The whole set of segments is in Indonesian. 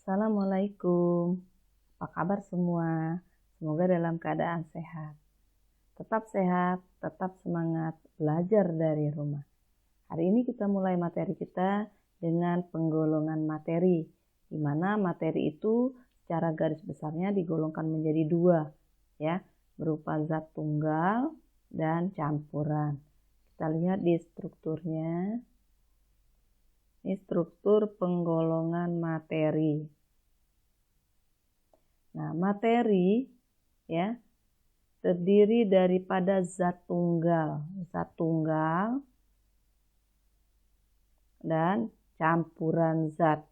Assalamualaikum, apa kabar semua? Semoga dalam keadaan sehat. Tetap sehat, tetap semangat belajar dari rumah. Hari ini kita mulai materi kita dengan penggolongan materi, di mana materi itu secara garis besarnya digolongkan menjadi dua, ya, berupa zat tunggal dan campuran. Kita lihat di strukturnya. Ini struktur penggolongan materi. Nah, materi ya terdiri daripada zat tunggal dan campuran zat.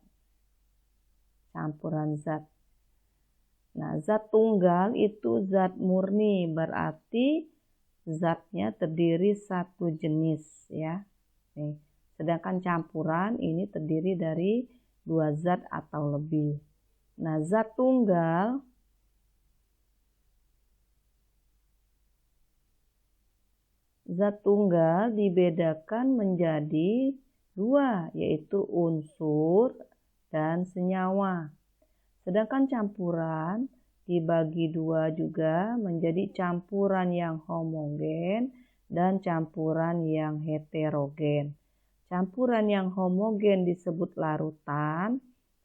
Nah, zat tunggal itu zat murni, berarti zatnya terdiri satu jenis ya. Nih. Sedangkan campuran ini terdiri dari dua zat atau lebih. Nah, zat tunggal dibedakan menjadi dua, yaitu unsur dan senyawa. Sedangkan campuran dibagi dua juga menjadi campuran yang homogen dan campuran yang heterogen. Campuran yang homogen disebut larutan,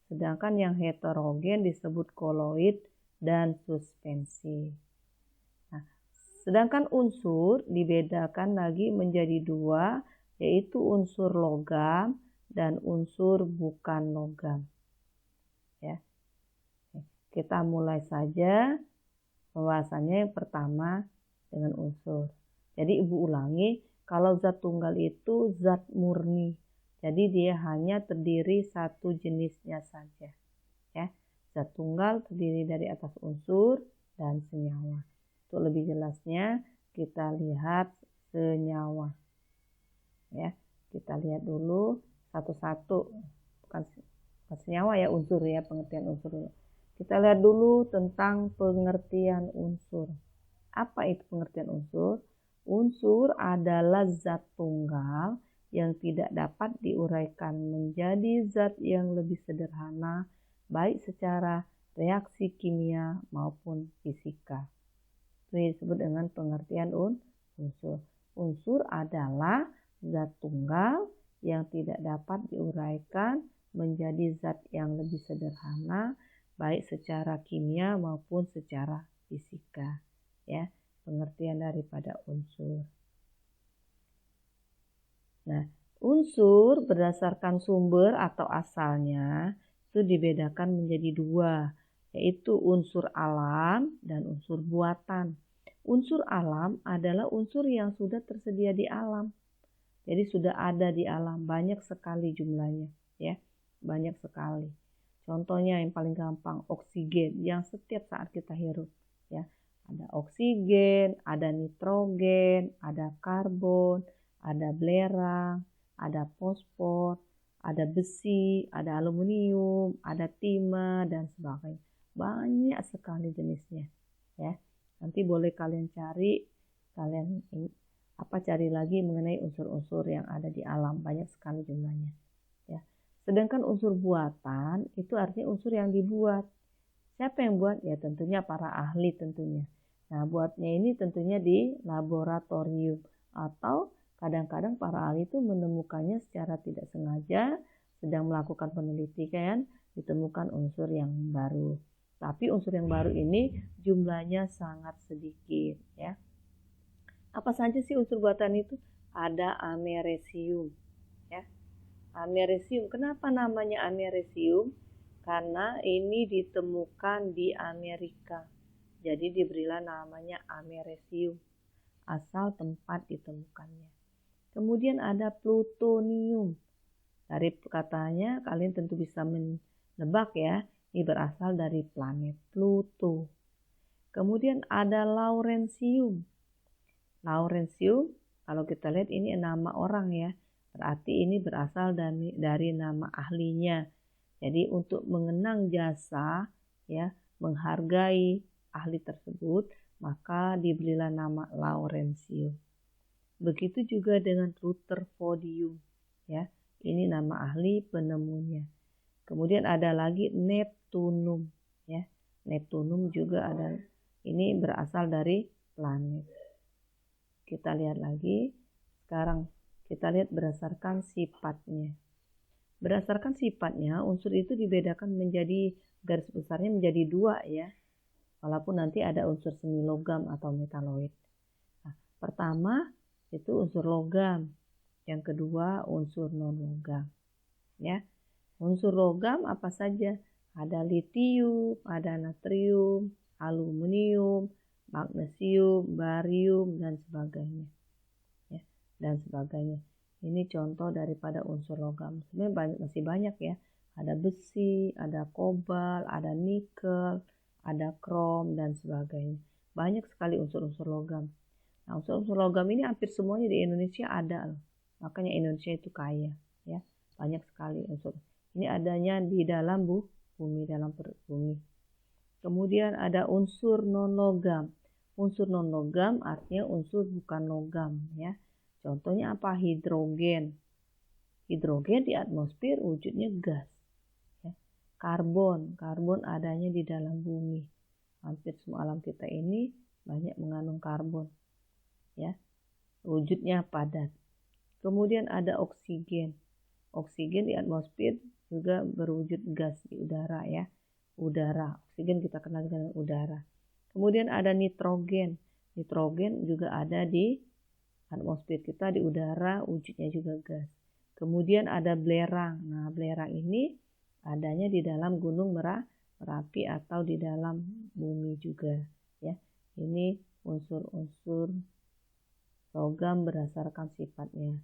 sedangkan yang heterogen disebut koloid dan suspensi. Nah, sedangkan unsur dibedakan lagi menjadi dua, yaitu unsur logam dan unsur bukan logam. Ya. Kita mulai saja pembahasannya yang pertama dengan unsur. Jadi Ibu ulangi, kalau zat tunggal itu zat murni. Jadi dia hanya terdiri satu jenisnya saja. Ya. Zat tunggal terdiri dari atas unsur dan senyawa. Untuk lebih jelasnya kita lihat senyawa. Ya, kita lihat dulu satu-satu. Bukan senyawa ya, unsur ya, pengertian unsur dulu. Kita lihat dulu tentang pengertian unsur. Apa itu pengertian unsur? Unsur adalah zat tunggal yang tidak dapat diuraikan menjadi zat yang lebih sederhana, baik secara reaksi kimia maupun fisika. Ini disebut dengan pengertian unsur. Unsur adalah zat tunggal yang tidak dapat diuraikan menjadi zat yang lebih sederhana, baik secara kimia maupun secara fisika. Ya. Pengertian daripada unsur. Nah, unsur berdasarkan sumber atau asalnya itu dibedakan menjadi dua, yaitu unsur alam dan unsur buatan. Unsur alam adalah unsur yang sudah tersedia di alam. Jadi sudah ada di alam, banyak sekali jumlahnya, ya. Banyak sekali. Contohnya yang paling gampang, oksigen yang setiap saat kita hirup, ya. Ada oksigen, ada nitrogen, ada karbon, ada belerang, ada fosfor, ada besi, ada aluminium, ada timah, dan sebagainya. Banyak sekali jenisnya. Ya. Nanti boleh kalian cari lagi mengenai unsur-unsur yang ada di alam. Banyak sekali jumlahnya. Ya. Sedangkan unsur buatan itu artinya unsur yang dibuat. Siapa yang buat? Ya tentunya para ahli tentunya. Nah, buatnya ini tentunya di laboratorium atau kadang-kadang para ahli itu menemukannya secara tidak sengaja sedang melakukan penelitian, ditemukan unsur yang baru. Tapi unsur yang baru ini jumlahnya sangat sedikit, ya. Apa saja sih unsur buatan itu? Ada amerisium, ya. Amerisium, kenapa namanya amerisium? Karena ini ditemukan di Amerika. Jadi diberilah namanya amerisium, asal tempat ditemukannya. Kemudian ada plutonium. Dari katanya kalian tentu bisa menebak ya, ini berasal dari planet Pluto. Kemudian ada lawrensium. Lawrensium, kalau kita lihat ini nama orang ya, berarti ini berasal dari nama ahlinya. Jadi untuk mengenang jasa, ya, menghargai ahli tersebut, maka diberilah nama lawrensium. Begitu juga dengan rutherfordium, ya. Ini nama ahli penemunya. Kemudian ada lagi Neptunum, ya. Neptunum juga ada. Ini berasal dari planet. Kita lihat lagi. Sekarang kita lihat berdasarkan sifatnya. Berdasarkan sifatnya, unsur itu dibedakan menjadi garis besarnya menjadi 2 ya. Walaupun nanti ada unsur semi logam atau metaloid. Nah, pertama itu unsur logam. Yang kedua unsur non logam. Ya. Unsur logam apa saja? Ada litium, ada natrium, aluminium, magnesium, barium, dan sebagainya. Ya, dan sebagainya. Ini contoh daripada unsur logam. Sebenarnya masih banyak ya. Ada besi, ada kobalt, ada nikel, ada krom, dan sebagainya. Banyak sekali unsur-unsur logam. Nah, unsur-unsur logam ini hampir semuanya di Indonesia ada loh. Makanya Indonesia itu kaya. Ya, banyak sekali unsur. Ini adanya di dalam bumi, dalam perut bumi. Kemudian ada unsur non-logam. Unsur non-logam artinya unsur bukan logam ya. Contohnya apa? Hidrogen. Hidrogen di atmosfer wujudnya gas. Ya. Karbon adanya di dalam bumi. Hampir semua alam kita ini banyak mengandung karbon. Ya. Wujudnya padat. Kemudian ada oksigen. Oksigen di atmosfer juga berwujud gas di udara ya. Udara, oksigen kita kenal dengan udara. Kemudian ada nitrogen. Nitrogen juga ada di atmosfer kita, di udara, wujudnya juga gas. Kemudian ada belerang. Nah, belerang ini adanya di dalam gunung Merapi atau di dalam bumi juga ya. Ini unsur-unsur logam berdasarkan sifatnya.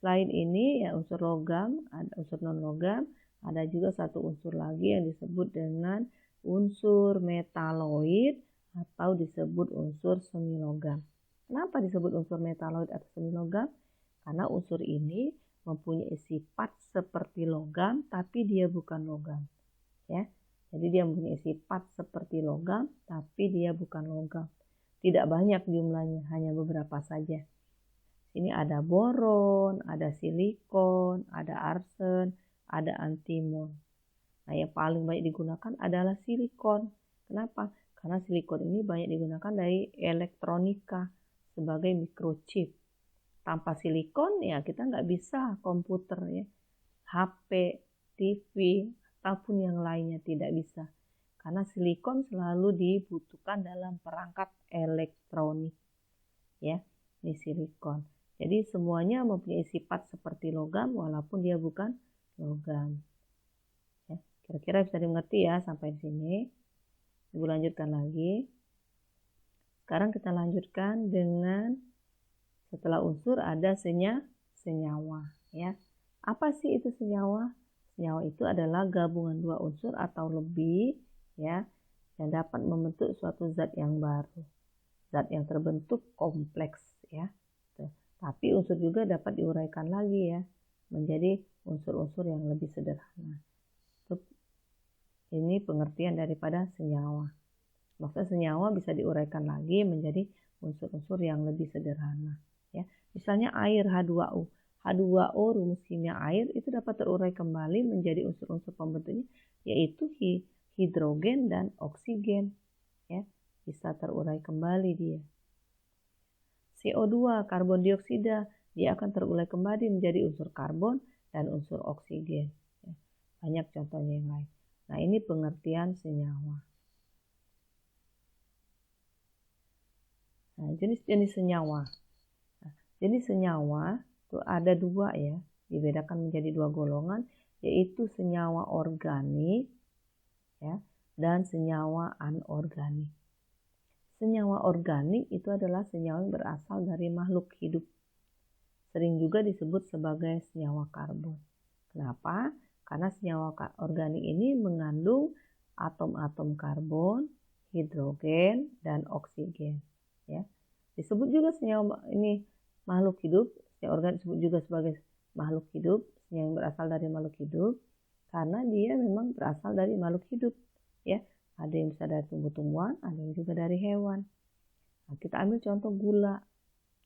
Selain ini ya unsur logam, ada unsur non logam, ada juga satu unsur lagi yang disebut dengan unsur metaloid atau disebut unsur semi logam. Kenapa disebut unsur metaloid atau semi logam? Karena unsur ini mempunyai sifat seperti logam tapi dia bukan logam. Ya. Jadi dia mempunyai sifat seperti logam tapi dia bukan logam. Tidak banyak jumlahnya, hanya beberapa saja. Ini ada boron, ada silikon, ada arsen, ada antimon. Nah, yang paling banyak digunakan adalah silikon. Kenapa? Karena silikon ini banyak digunakan dari elektronika sebagai microchip. Tanpa silikon ya kita nggak bisa komputer ya, HP, TV, ataupun yang lainnya tidak bisa. Karena silikon selalu dibutuhkan dalam perangkat elektronik. Ya, ini silikon. Jadi semuanya mempunyai sifat seperti logam walaupun dia bukan logam. Ya, kira-kira bisa dimengerti ya sampai di sini. Ibu lanjutkan lagi. Sekarang kita lanjutkan dengan setelah unsur ada senyawa. Ya, apa sih itu senyawa? Senyawa itu adalah gabungan dua unsur atau lebih ya yang dapat membentuk suatu zat yang baru. Zat yang terbentuk kompleks ya. Tapi unsur juga dapat diuraikan lagi ya menjadi unsur-unsur yang lebih sederhana. Ini pengertian daripada senyawa. Maksudnya senyawa bisa diuraikan lagi menjadi unsur-unsur yang lebih sederhana. Ya, misalnya air H2O. H2O rumus kimia air itu dapat terurai kembali menjadi unsur-unsur pembentuknya yaitu hidrogen dan oksigen. Ya, bisa terurai kembali dia. CO2, karbon dioksida, dia akan terurai kembali menjadi unsur karbon dan unsur oksigen. Banyak contohnya yang lain. Nah, ini pengertian senyawa. Nah, jenis-jenis senyawa. Nah, jenis senyawa itu ada dua ya, dibedakan menjadi dua golongan, yaitu senyawa organik ya, dan senyawa anorganik. Senyawa organik itu adalah senyawa yang berasal dari makhluk hidup. Sering juga disebut sebagai senyawa karbon. Kenapa? Karena senyawa organik ini mengandung atom-atom karbon, hidrogen, dan oksigen. Ya. Disebut juga senyawa ini makhluk hidup. Senyawa organik disebut juga sebagai makhluk hidup, senyawa yang berasal dari makhluk hidup, karena dia memang berasal dari makhluk hidup. Ya. Ada yang bisa dari tumbuh-tumbuhan, ada yang juga dari hewan. Nah, kita ambil contoh gula.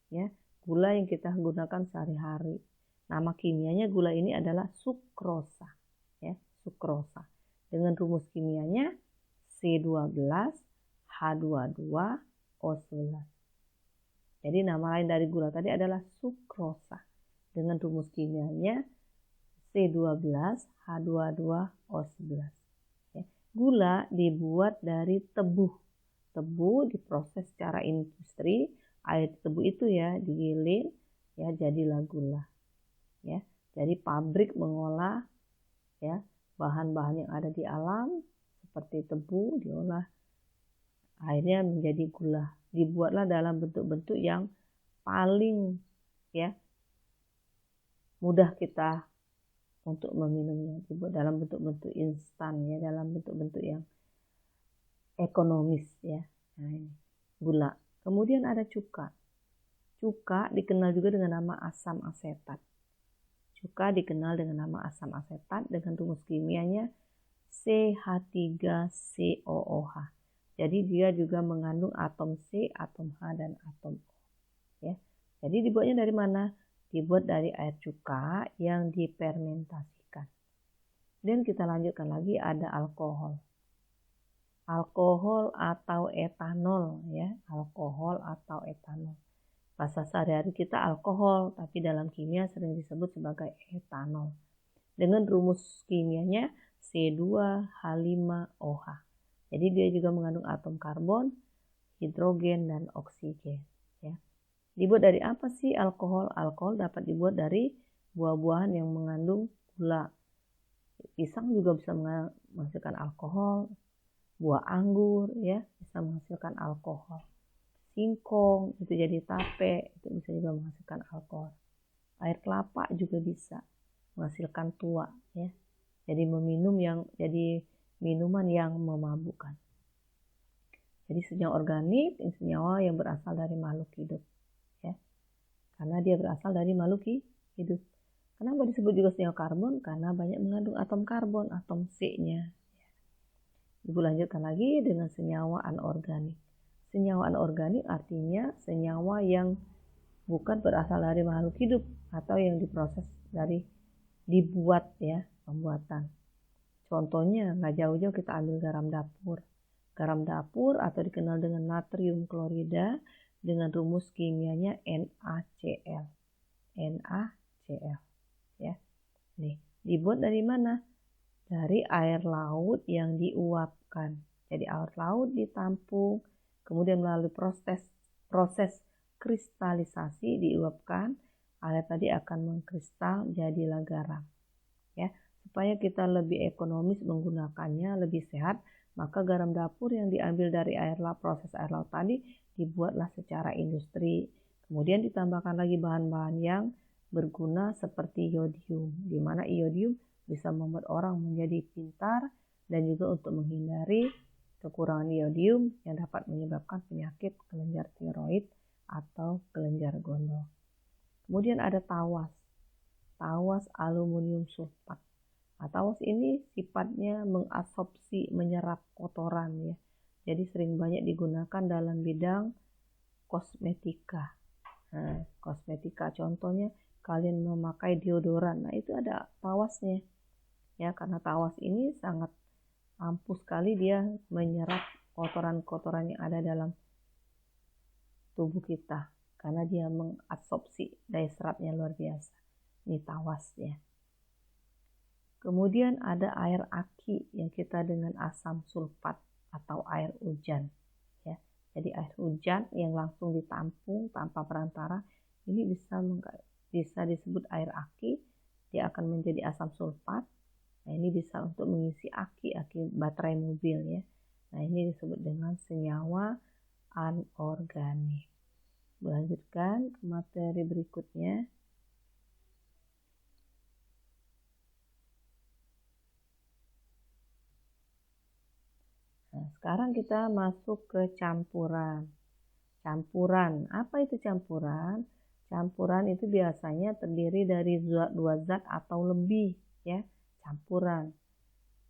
Ya, gula yang kita gunakan sehari-hari. Nama kimianya gula ini adalah sukrosa. Ya, sukrosa. Dengan rumus kimianya C12H22O11. Jadi nama lain dari gula tadi adalah sukrosa. Dengan rumus kimianya C12H22O11. Gula dibuat dari tebu. Tebu diproses secara industri, air tebu itu ya digiling ya jadilah gula. Ya, jadi pabrik mengolah ya bahan-bahan yang ada di alam seperti tebu diolah akhirnya menjadi gula. Dibuatlah dalam bentuk-bentuk yang paling ya mudah kita untuk meminumnya, dibuat dalam bentuk-bentuk instan ya, dalam bentuk-bentuk yang ekonomis ya. Nah, ini gula. Kemudian ada cuka. Cuka dikenal juga dengan nama asam asetat. Cuka dikenal dengan nama asam asetat dengan rumus kimianya CH3COOH. Jadi dia juga mengandung atom C, atom H, dan atom O. Ya. Jadi dibuatnya dari mana? Dibuat dari air cuka yang difermentasikan. Dan kita lanjutkan lagi ada alkohol. Alkohol atau etanol ya, alkohol atau etanol. Bahasa sehari-hari kita alkohol, tapi dalam kimia sering disebut sebagai etanol. Dengan rumus kimianya C2H5OH. Jadi dia juga mengandung atom karbon, hidrogen, dan oksigen. Ya. Dibuat dari apa sih alkohol? Alkohol dapat dibuat dari buah-buahan yang mengandung gula. Pisang juga bisa menghasilkan alkohol. Buah anggur ya bisa menghasilkan alkohol. Singkong itu jadi tape itu bisa juga menghasilkan alkohol. Air kelapa juga bisa menghasilkan tua ya. Jadi minuman yang memabukkan. Jadi senyawa organik ini senyawa yang berasal dari makhluk hidup ya. Karena dia berasal dari makhluk hidup. Kenapa disebut juga senyawa karbon? Karena banyak mengandung atom karbon, atom C-nya. Ibu lanjutkan lagi dengan senyawa anorganik. Senyawa anorganik artinya senyawa yang bukan berasal dari makhluk hidup atau yang diproses dari dibuat ya, pembuatan. Contohnya nggak jauh-jauh kita ambil garam dapur. Garam dapur atau dikenal dengan natrium klorida dengan rumus kimianya NaCl. NaCl ya. Nih, dibuat dari mana? Dari air laut yang diuapkan. Jadi air laut ditampung, kemudian melalui proses kristalisasi diuapkan, air tadi akan mengkristal jadilah garam. Ya, supaya kita lebih ekonomis menggunakannya, lebih sehat, maka garam dapur yang diambil dari proses air laut tadi dibuatlah secara industri. Kemudian ditambahkan lagi bahan-bahan yang berguna seperti iodium, di mana iodium bisa membuat orang menjadi pintar dan juga untuk menghindari kekurangan iodium yang dapat menyebabkan penyakit kelenjar tiroid atau kelenjar gondok. Kemudian ada tawas. Tawas aluminium sulfat. Nah, tawas ini sifatnya mengabsorpsi, menyerap kotoran ya. Jadi sering banyak digunakan dalam bidang kosmetika. Nah, kosmetika contohnya kalian memakai deodoran. Nah, itu ada tawasnya. Ya, karena tawas ini sangat ampuh sekali dia menyerap kotoran-kotoran yang ada dalam tubuh kita karena dia mengabsorpsi daya serapnya luar biasa. Ini tawas ya. Kemudian ada air aki yang kita dengan asam sulfat atau air hujan ya. Jadi air hujan yang langsung ditampung tanpa perantara ini bisa disebut air aki. Dia akan menjadi asam sulfat. Nah, ini bisa untuk mengisi aki baterai mobil ya. Nah, ini disebut dengan senyawa anorganik. Lanjutkan ke materi berikutnya. Nah, sekarang kita masuk ke campuran. Campuran, apa itu campuran? Campuran itu biasanya terdiri dari dua zat atau lebih ya. Campuran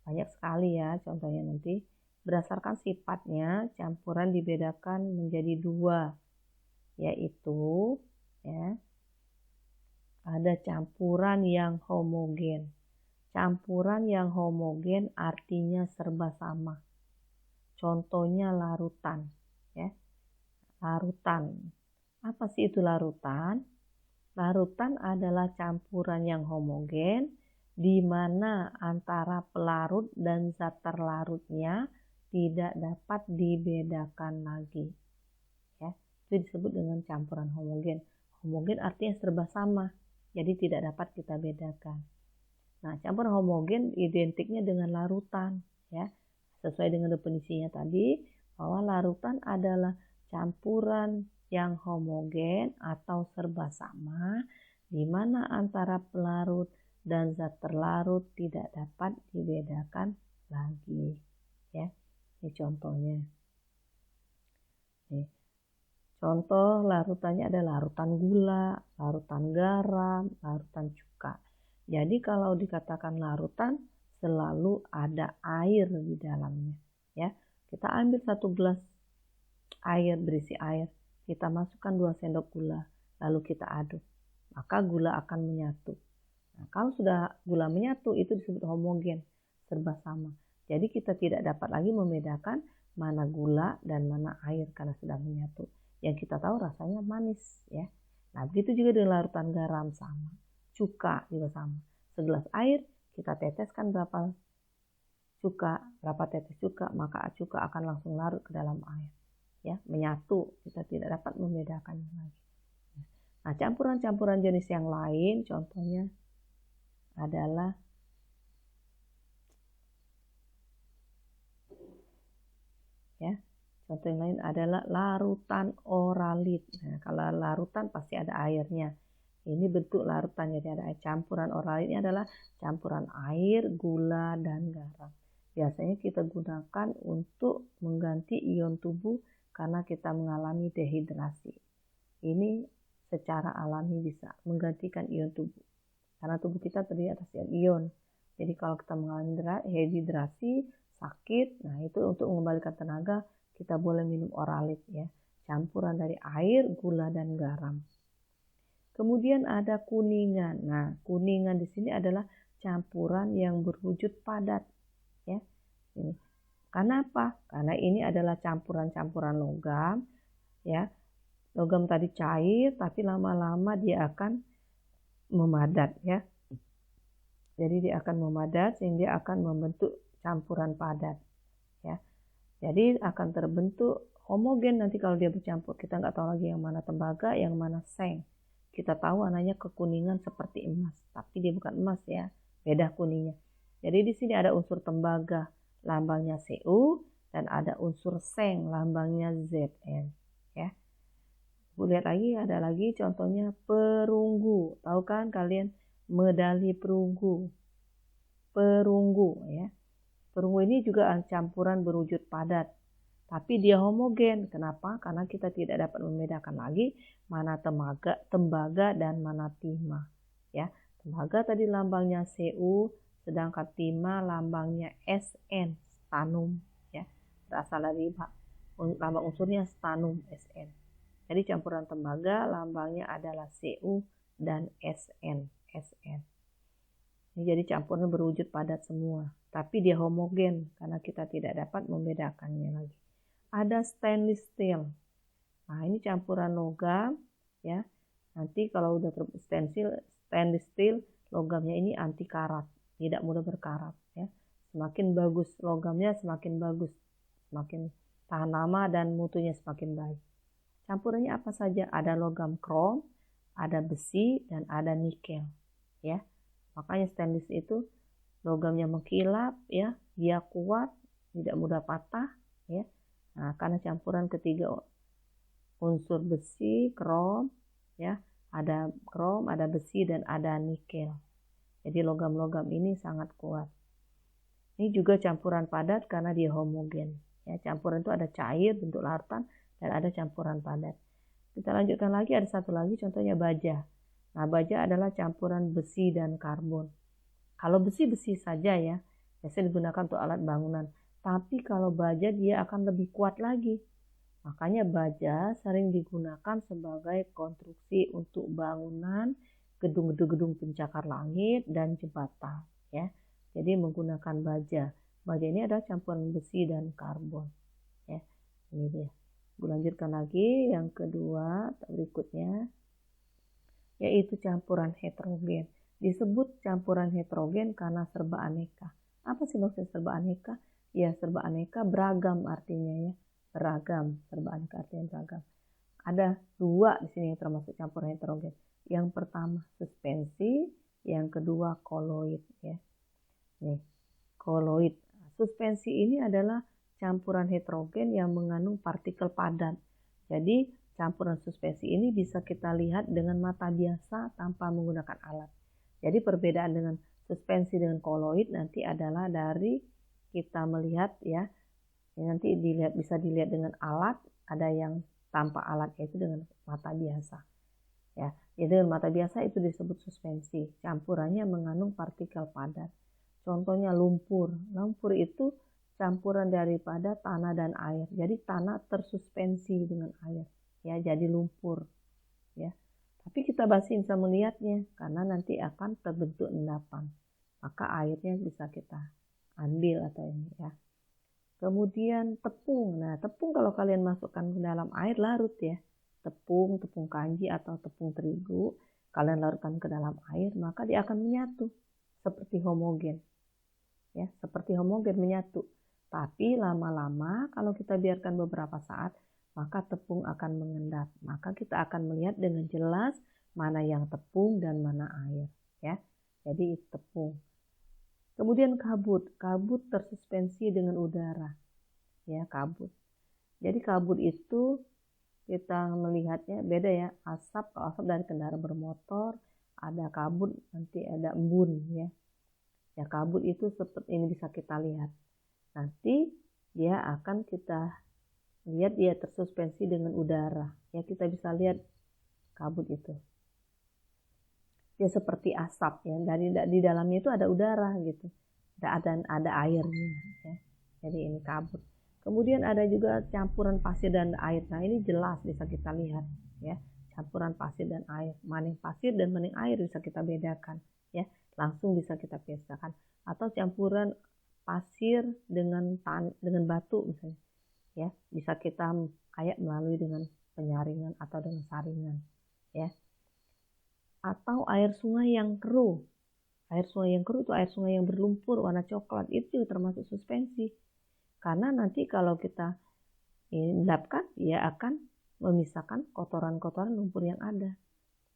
banyak sekali ya, contohnya nanti berdasarkan sifatnya campuran dibedakan menjadi dua, yaitu ya ada campuran yang homogen. campuran yang homogen artinya serba sama. Contohnya larutan, ya. Larutan. Apa sih itu larutan? Larutan adalah campuran yang homogen di mana antara pelarut dan zat terlarutnya tidak dapat dibedakan lagi. Ya, itu disebut dengan campuran homogen. Homogen artinya serba sama, jadi tidak dapat kita bedakan. Nah, campuran homogen identiknya dengan larutan, ya. Sesuai dengan definisinya tadi, bahwa larutan adalah campuran yang homogen atau serba sama, di mana antara pelarut dan zat terlarut tidak dapat dibedakan lagi. Ya, ini contohnya. Nih. Contoh larutannya ada larutan gula, larutan garam, larutan cuka. Jadi kalau dikatakan larutan, selalu ada air di dalamnya. Ya, kita ambil 1 gelas air, berisi air, kita masukkan 2 sendok gula, lalu kita aduk, maka gula akan menyatu. Nah, kalau sudah gula menyatu, itu disebut homogen, serba sama. Jadi kita tidak dapat lagi membedakan mana gula dan mana air karena sudah menyatu. Yang kita tahu rasanya manis, ya. Nah, begitu juga dengan larutan garam sama. Cuka juga sama. Segelas air kita teteskan berapa tetes cuka, maka cuka akan langsung larut ke dalam air, ya, menyatu. Kita tidak dapat membedakannya lagi. Nah, campuran-campuran jenis yang lain contohnya adalah contoh yang lain adalah larutan oralit. Nah, kalau larutan pasti ada airnya. Ini bentuk larutan, jadi ada air. Campuran oralit ini adalah campuran air, gula, dan garam. Biasanya kita gunakan untuk mengganti ion tubuh karena kita mengalami dehidrasi. Ini secara alami bisa menggantikan ion tubuh. Karena tubuh kita terdiri atas ion. Jadi kalau kita mengalami dehidrasi, sakit, nah itu untuk mengembalikan tenaga, kita boleh minum oralit, ya. Campuran dari air, gula, dan garam. Kemudian ada kuningan. Nah, kuningan di sini adalah campuran yang berwujud padat, ya. Ini. Karena apa? Karena ini adalah campuran-campuran logam, ya. Logam tadi cair, tapi lama-lama dia akan memadat, ya. Jadi dia akan memadat sehingga dia akan membentuk campuran padat, ya. Jadi akan terbentuk homogen nanti kalau dia bercampur. Kita nggak tahu lagi yang mana tembaga, yang mana seng. Kita tahu warnanya kekuningan seperti emas, tapi dia bukan emas, ya, beda kuningnya. Jadi di sini ada unsur tembaga, lambangnya Cu, dan ada unsur seng, lambangnya Zn, ya. Lihat lagi, ada lagi contohnya perunggu. Tahu kan kalian medali perunggu? Perunggu, ya. Perunggu ini juga campuran berwujud padat, tapi dia homogen. Kenapa? Karena kita tidak dapat membedakan lagi mana tembaga dan mana timah, ya. Tembaga tadi lambangnya Cu, sedangkan timah lambangnya Sn, stannum, ya. Berasal dari lambang unsurnya stannum, Sn. Jadi campuran tembaga lambangnya adalah Cu dan Sn. Ini jadi campuran berwujud padat semua, tapi dia homogen karena kita tidak dapat membedakannya lagi. Ada stainless steel. Nah, ini campuran logam, ya. Nanti kalau udah stainless steel, logamnya ini anti karat, tidak mudah berkarat, ya. Semakin bagus logamnya, semakin bagus, semakin tahan lama dan mutunya semakin baik. Campurannya apa saja? Ada logam krom, ada besi, dan ada nikel, ya. Makanya stainless itu logamnya mengkilap, ya, dia kuat, tidak mudah patah, ya. Nah, karena campuran ketiga unsur besi, krom, ya, ada krom, ada besi, dan ada nikel. Jadi logam-logam ini sangat kuat. Ini juga campuran padat karena dia homogen. Ya, campuran itu ada cair, bentuk larutan, dan ada campuran padat. Kita lanjutkan lagi, ada satu lagi contohnya baja. Nah, baja adalah campuran besi dan karbon. Kalau besi-besi saja, ya, biasanya digunakan untuk alat bangunan. Tapi kalau baja dia akan lebih kuat lagi. Makanya baja sering digunakan sebagai konstruksi untuk bangunan, gedung-gedung pencakar langit, dan jembatan, ya. Jadi menggunakan baja. Baja ini adalah campuran besi dan karbon. Ya, ini dia. Lanjutkan lagi yang kedua berikutnya, yaitu campuran heterogen. Disebut campuran heterogen karena serba aneka. Apa sih maksud serba aneka? Ya, serba aneka beragam artinya ya. Beragam, serba aneka artinya beragam. Ada dua di sini yang termasuk campuran heterogen. Yang pertama suspensi, yang kedua koloid ya. Nih, koloid. Suspensi ini adalah campuran heterogen yang mengandung partikel padat. Jadi campuran suspensi ini bisa kita lihat dengan mata biasa tanpa menggunakan alat. Jadi perbedaan dengan suspensi dengan koloid nanti adalah dari kita melihat ya. Nanti bisa dilihat dengan alat, ada yang tanpa alat yaitu dengan mata biasa. Ya, jadi dengan mata biasa itu disebut suspensi. Campurannya mengandung partikel padat. Contohnya lumpur. Lumpur itu campuran daripada tanah dan air. Jadi tanah tersuspensi dengan air. Ya, jadi lumpur. Ya. Tapi kita masih bisa melihatnya karena nanti akan terbentuk endapan. Maka airnya bisa kita ambil atau ini ya. Kemudian tepung. Nah, tepung kalau kalian masukkan ke dalam air larut ya. Tepung kanji atau tepung terigu, kalian larutkan ke dalam air, maka dia akan menyatu seperti homogen. Ya, seperti homogen menyatu. Tapi lama-lama kalau kita biarkan beberapa saat, maka tepung akan mengendap. Maka kita akan melihat dengan jelas mana yang tepung dan mana air, ya. Jadi tepung. Kemudian kabut. Kabut tersuspensi dengan udara. Ya, kabut. Jadi kabut itu kita melihatnya beda ya. Asap, kalau asap dari kendaraan bermotor, ada kabut, nanti ada embun ya. Ya, kabut itu seperti ini bisa kita lihat. Nanti dia akan kita lihat dia tersuspensi dengan udara. Ya, kita bisa lihat kabut itu. Dia seperti asap ya. Di dalamnya itu ada udara gitu. Ada airnya ya. Jadi ini kabut. Kemudian ada juga campuran pasir dan air. Nah, ini jelas bisa kita lihat ya. Campuran pasir dan air. Mana yang pasir dan mana yang air bisa kita bedakan ya. Langsung bisa kita bedakan. Atau campuran pasir dengan batu misalnya. Ya, bisa kita kayak melalui dengan penyaringan atau dengan saringan ya. Atau air sungai yang keruh. Air sungai yang keruh itu air sungai yang berlumpur warna coklat, itu juga termasuk suspensi. Karena nanti kalau kita endapkan, dia akan memisahkan kotoran-kotoran lumpur yang ada.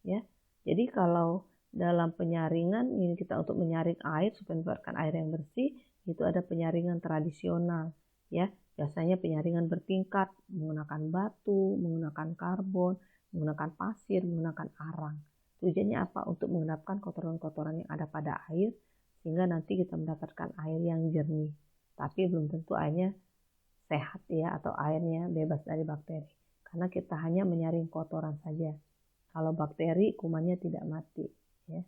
Ya, jadi kalau dalam penyaringan ini kita untuk menyaring air supaya mendapatkan air yang bersih, itu ada penyaringan tradisional. Ya, biasanya penyaringan bertingkat menggunakan batu, menggunakan karbon, menggunakan pasir, menggunakan arang. Tujuannya apa? Untuk mengendapkan kotoran-kotoran yang ada pada air sehingga nanti kita mendapatkan air yang jernih. Tapi belum tentu airnya sehat ya atau airnya bebas dari bakteri. Karena kita hanya menyaring kotoran saja. Kalau bakteri kumannya tidak mati ya.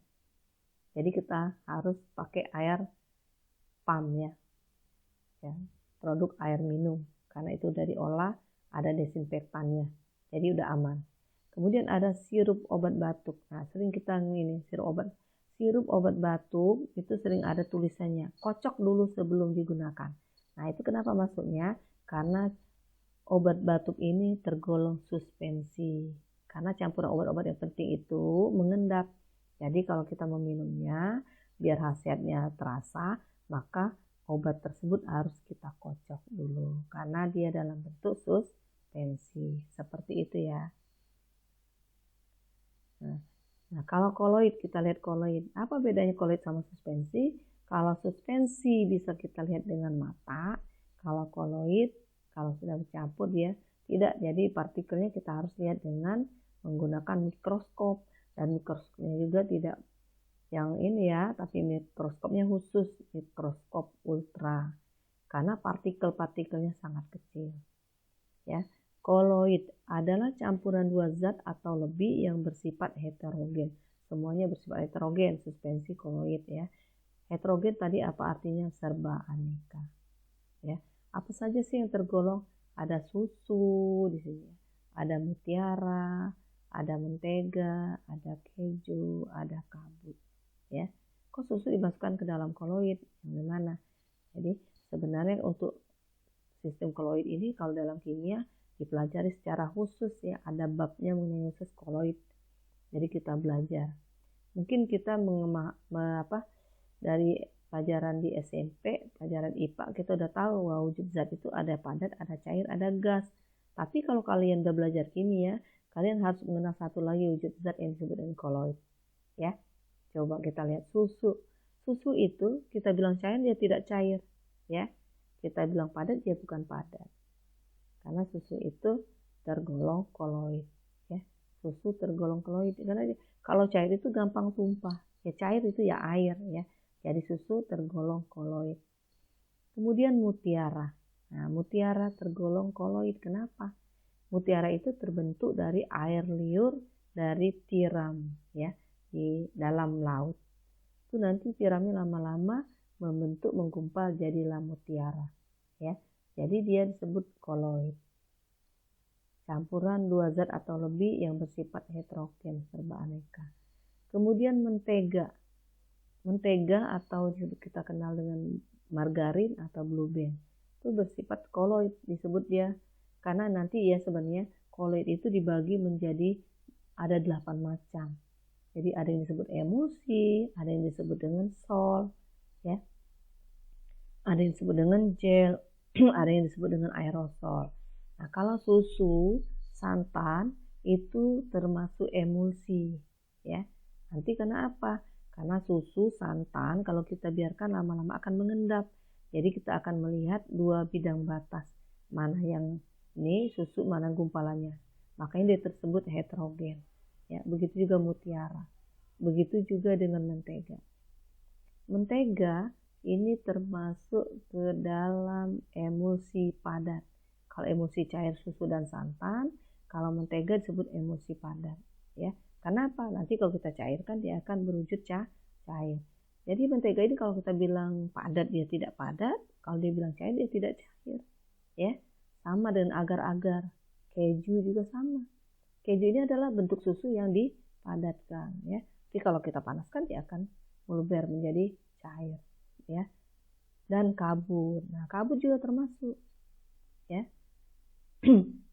Jadi kita harus pakai air PAM ya. Produk air minum karena itu dari olah ada desinfektannya. Jadi udah aman. Kemudian ada sirup obat batuk. Nah, sering kita ini sirup obat batuk itu sering ada tulisannya, kocok dulu sebelum digunakan. Nah, itu kenapa masuknya? Karena obat batuk ini tergolong suspensi. Karena campuran obat-obat yang penting itu mengendap. Jadi kalau kita meminumnya, biar khasiatnya terasa, maka obat tersebut harus kita kocok dulu. Karena dia dalam bentuk suspensi. Seperti itu ya. Nah, kalau koloid, kita lihat koloid. Apa bedanya koloid sama suspensi? Kalau suspensi bisa kita lihat dengan mata. Kalau koloid, kalau sudah bercampur dia tidak. Jadi partikelnya kita harus lihat dengan menggunakan mikroskop. Dan mikroskopnya juga tidak yang ini ya, tapi mikroskopnya khusus, mikroskop ultra. Karena partikel-partikelnya sangat kecil. Ya. Koloid adalah campuran dua zat atau lebih yang bersifat heterogen. Semuanya bersifat heterogen, suspensi koloid ya. Heterogen tadi apa artinya? Serba aneka. Ya. Apa saja sih yang tergolong? Ada susu di sini. Ada mutiara, ada mentega, ada keju, ada kabut. Ya. Kok susu dimasukkan ke dalam koloid. Gimana? Jadi sebenarnya untuk sistem koloid ini kalau dalam kimia dipelajari secara khusus ya, ada babnya mengenai khusus koloid. Jadi kita belajar. Mungkin kita dari pelajaran di SMP, pelajaran IPA, kita udah tahu bahwa wujud zat itu ada padat, ada cair, ada gas. Tapi kalau kalian udah belajar kimia, kalian harus mengenal satu lagi wujud zat yang disebut dengan koloid. Ya, coba kita lihat susu. Susu itu kita bilang cair, dia tidak cair. Ya, kita bilang padat, dia bukan padat. Karena susu itu tergolong koloid. Ya, susu tergolong koloid. Karena kalau cair itu gampang tumpah. Ya cair itu ya air ya. Jadi susu tergolong koloid. Kemudian mutiara. Nah, mutiara tergolong koloid. Kenapa? Mutiara itu terbentuk dari air liur dari tiram ya di dalam laut. Itu nanti tiramnya lama-lama membentuk menggumpal jadilah mutiara ya. Jadi dia disebut koloid. Campuran dua zat atau lebih yang bersifat heterogen serba aneka. Kemudian mentega. Mentega atau kita kenal dengan margarin atau blue band itu bersifat koloid, disebut dia karena nanti ya sebenarnya koloid itu dibagi menjadi ada 8 macam. Jadi ada yang disebut emulsi, ada yang disebut dengan sol, ya, ada yang disebut dengan gel, ada yang disebut dengan aerosol. Nah kalau susu, santan itu termasuk emulsi, ya. Nanti karena apa? Karena susu, santan kalau kita biarkan lama-lama akan mengendap. Jadi kita akan melihat dua bidang batas. Mana yang ini susu, mana gumpalannya. Makanya dia tersebut heterogen. Ya, begitu juga mutiara. Begitu juga dengan mentega. Mentega ini termasuk ke dalam emulsi padat. Kalau emulsi cair susu dan santan, kalau mentega disebut emulsi padat. Ya. Karena apa? Nanti kalau kita cairkan dia akan berwujud cair. Jadi mentega ini kalau kita bilang padat dia tidak padat, kalau dia bilang cair dia tidak cair. Ya, sama dengan agar-agar. Keju juga sama. Keju ini adalah bentuk susu yang dipadatkan. Ya, jadi kalau kita panaskan dia akan meluber menjadi cair. Ya, dan kabut. Nah, kabut juga termasuk. Ya,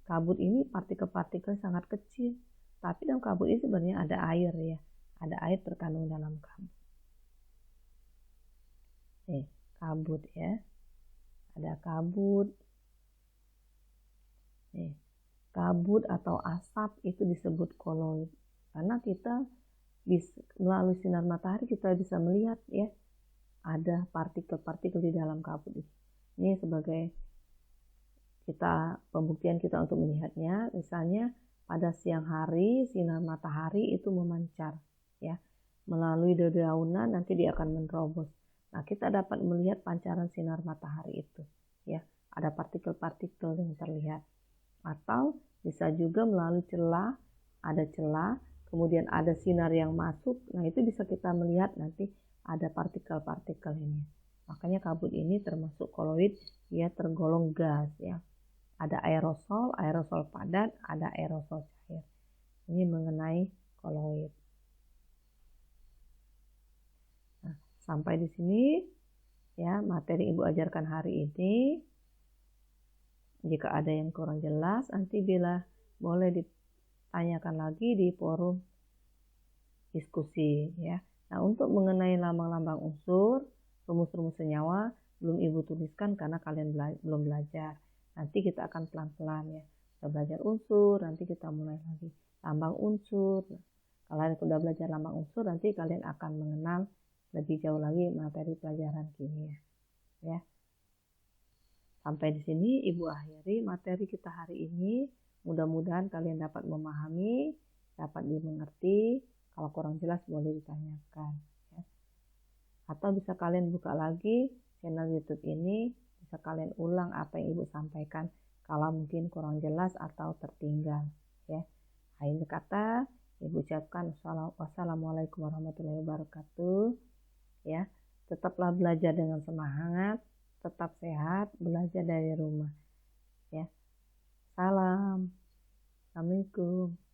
kabut ini partikel-partikel sangat kecil. Tapi dalam kabut ini sebenarnya ada air ya. Ada air terkandung dalam kabut. Nih, kabut ya. Ada kabut. Nih, kabut atau asap itu disebut koloid. Karena kita melalui sinar matahari kita bisa melihat ya. Ada partikel-partikel di dalam kabut itu. Ini sebagai pembuktian kita untuk melihatnya. Misalnya pada siang hari sinar matahari itu memancar ya melalui dedaunan, nanti dia akan menerobos. Nah kita dapat melihat pancaran sinar matahari itu ya, ada partikel-partikel yang terlihat. Atau bisa juga melalui celah, ada celah kemudian ada sinar yang masuk, nah itu bisa kita melihat nanti ada partikel-partikel ini. Makanya kabut ini termasuk koloid, dia tergolong gas ya. Ada aerosol, aerosol padat, ada aerosol cair. Ini mengenai koloid. Nah, sampai di sini ya materi Ibu ajarkan hari ini. Jika ada yang kurang jelas, nanti boleh ditanyakan lagi di forum diskusi ya. Nah, untuk mengenai lambang-lambang unsur, rumus-rumus senyawa belum Ibu tuliskan karena kalian belum belajar. Nanti kita akan pelan-pelan ya. Kita belajar unsur, nanti kita mulai lagi lambang unsur. Kalau kalian sudah belajar lambang unsur, nanti kalian akan mengenal lebih jauh lagi materi pelajaran kimia. Ya. Sampai di sini Ibu akhiri materi kita hari ini. Mudah-mudahan kalian dapat memahami, dapat dimengerti. Kalau kurang jelas boleh ditanyakan. Ya. Atau bisa kalian buka lagi channel YouTube ini. Bisa kalian ulang apa yang Ibu sampaikan kalau mungkin kurang jelas atau tertinggal ya. Akhir kata Ibu ucapkan wassalamualaikum warahmatullahi wabarakatuh ya. Tetaplah belajar dengan semangat, tetap sehat, belajar dari rumah ya. Salam. Assalamualaikum.